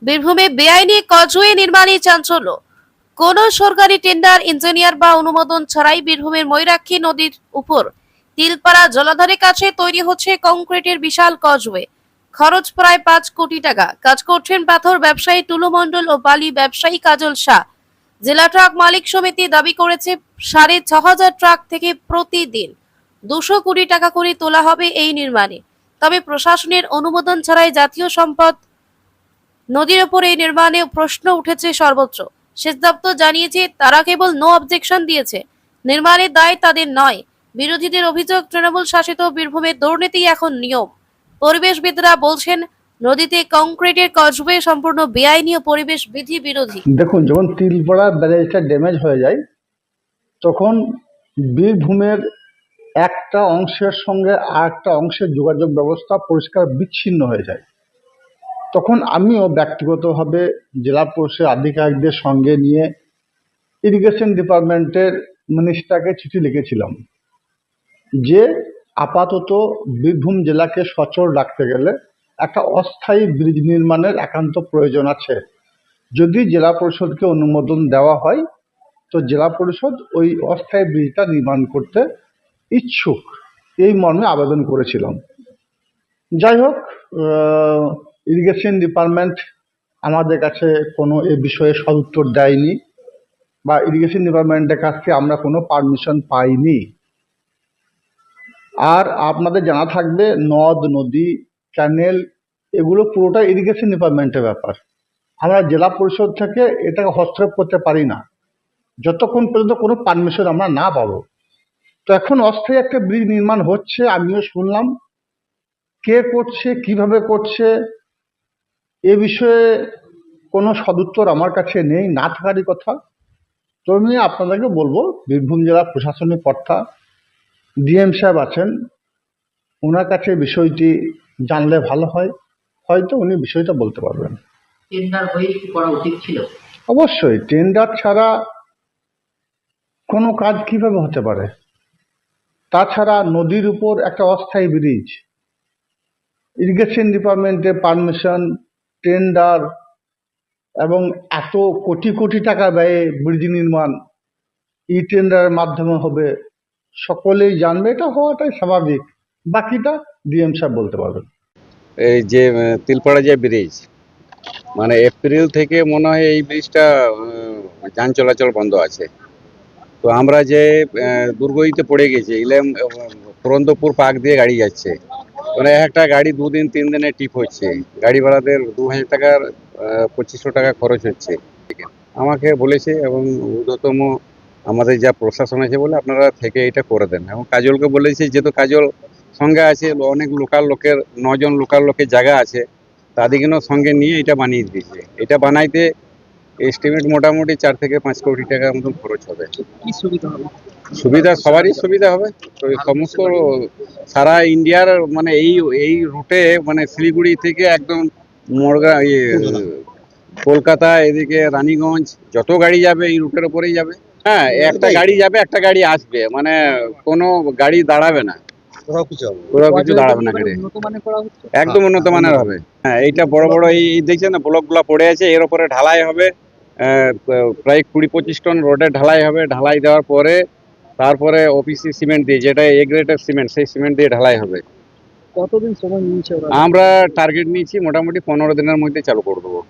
বীরভূমে বেআইনি কজওয়ে নির্মাণে চাঞ্চল্য। কোন সরকারি টেন্ডার, ইঞ্জিনিয়ার বা অনুমোদন ছাড়াই বীরভূমের ময়ূরাক্ষী নদীর উপর তিলপাড়া জলাধারের কাছে তৈরি হচ্ছে কংক্রিটের বিশাল কজওয়ে। খরচ প্রায় 5 কোটি টাকা। কাজ করছেন পাথর ব্যবসায়ী টুলু মণ্ডল ও বালি ব্যবসায়ী কাজল শাহ। জেলা ট্রাক মালিক সমিতি দাবি করেছে 6,500 ট্রাক থেকে প্রতিদিন 200 কোটি টাকা করে তোলা হবে এই নির্মাণে। তবে প্রশাসনের অনুমোদন ছাড়াই জাতীয় সম্পদ নদীর ওপর এই নির্মাণে প্রশ্ন উঠেছে সর্বত্র। সেচ দপ্তর জানিয়েছে তারা কেবল নো অবজেকশন দিয়েছে, নির্মাণের দায় তাদের নয়। বিরোধীদের অভিযোগ, তৃণমূল শাসিত বীরভূমের দুর্নীতি এখন নিয়ম। পরিবেশবিদরা বলছেন নদীতে কংক্রিটের কজওয়ে সম্পূর্ণ বেআইনি ও পরিবেশ বিধি বিরোধী। দেখুন, যখন তিলপাড়া ব্যারেজটা ড্যামেজ হয়ে যায় তখন বীরভূমের একটা অংশের সঙ্গে আর একটা অংশের যোগাযোগ ব্যবস্থা পরিষ্কার বিচ্ছিন্ন হয়ে যায়। তখন আমিও ব্যক্তিগতভাবে জেলা পরিষদ আধিকারিকদের সঙ্গে নিয়ে ইরিগেশন ডিপার্টমেন্টের মিনিস্টারকে চিঠি লিখেছিলাম যে আপাতত বীরভূম জেলাকে সচল রাখতে গেলে একটা অস্থায়ী ব্রিজ নির্মাণের একান্ত প্রয়োজন আছে। যদি জেলা পরিষদকে অনুমোদন দেওয়া হয় তো জেলা পরিষদ ওই অস্থায়ী ব্রিজটা নির্মাণ করতে ইচ্ছুক, এই মর্মে আবেদন করেছিলাম। যাই হোক, ইরিগেশন ডিপার্টমেন্ট আমাদের কাছে কোনো এ বিষয়ে সদুত্তর দেয়নি বা ইরিগেশন ডিপার্টমেন্টের কাছ থেকে আমরা কোনো পারমিশন পাইনি। আর আপনাদের জানা থাকবে, নদ নদী ক্যানেল এগুলো পুরোটা ইরিগেশন ডিপার্টমেন্টের ব্যাপার। আমরা জেলা পরিষদ থেকে এটাকে হস্তক্ষেপ করতে পারি না যতক্ষণ পর্যন্ত কোনো পারমিশন আমরা না পাবো। তো এখন অস্থায়ী একটা ব্রিজ নির্মাণ হচ্ছে, আমিও শুনলাম। কে করছে, কিভাবে করছে, এ বিষয়ে কোনো সদুত্তর আমার কাছে নেই, না থাকারই কথা। তো আমি আপনাদেরকে বলবো, বীরভূম জেলা প্রশাসনিক কর্তা ডিএম সাহেব আছেন, ওনার কাছে বিষয়টি জানলে ভালো হয়, হয়তো উনি বিষয়টা বলতে পারবেন। টেন্ডার হয়ে করা উচিত ছিল। অবশ্যই টেন্ডার ছাড়া কোনো কাজ কিভাবে হতে পারে? তাছাড়া নদীর উপর একটা অস্থায়ী ব্রিজ, ইরিগেশন ডিপার্টমেন্টের পারমিশন, টেন্ডার এবং এত কোটি কোটি টাকা ব্যয়ে ব্রিজ নির্মাণ ই টেন্ডারের মাধ্যমে হবে, সকলেই জানবে, এটা হওয়াটাই স্বাভাবিক। বাকিটা ডিএম সাহেব বলতে পারবেন। এই যে তিলপাড়া যে ব্রিজ, মানে এপ্রিল থেকে মনে হয় এই ব্রিজটা যান চলাচল বন্ধ আছে। তো আমরা যে দুর্গতিতে পড়ে গেছি, ইলেম পুরন্দরপুর পার্ক দিয়ে গাড়ি যাচ্ছে, মানে একটা গাড়ি 2 দিন 3 দিনে টিপ হচ্ছে, গাড়ি ভাড়াদের 2,000 টাকার 2,500 টাকা খরচ হচ্ছে। আমাকে বলেছে এবং ঊর্ধ্বতম আমাদের যা প্রশাসন আছে বলে আপনারা থেকে এটা করে দেন, এবং কাজলকে বলেছে, যেহেতু কাজল সঙ্গে আছে, অনেক লোকাল লোকের 9 জন লোকাল লোকের জায়গা আছে, তাদেরকেও সঙ্গে নিয়ে এটা বানিয়ে দিয়েছে। এটা বানাইতে এস্টিমেট মোটামুটি 4 থেকে 5 কোটি টাকার মতন খরচ হবে। কি সুবিধা হবে? সুবিধা সবারই সুবিধা হবে। তো সমস্ত সারা ইন্ডিয়ার মানে এই রুটে, মানে শিলিগুড়ি থেকে একদম মোড়গা কলকাতা, এদিকে রানীগঞ্জ, যত গাড়ি যাবে এই রুটের উপরেই যাবে। হ্যাঁ, একটা গাড়ি যাবে, একটা গাড়ি আসবে, মানে কোনো গাড়ি দাঁড়াবে না, কোথাও কিছু দাঁড়াবে না গাড়ি, একদম উন্নত মানের হবে। হ্যাঁ, এইটা বড় বড় এই দেখছেন না ব্লকগুলো পড়ে আছে, এর উপরে ঢালাই হবে, প্রায় 20-25 টন রোডের ঢালাই হবে। ঢালাই দেওয়ার পরে তারপরে ওপিসি সিমেন্ট দিয়ে, যেটা এ গ্রেডের সিমেন্ট, সেই সিমেন্ট দিয়ে ঢালাই হবে। কতদিন সময় নিয়েছে ওরা? আমরা টার্গেট নিয়েছি মোটামুটি 15 দিনের মধ্যে চালু করে দেবো।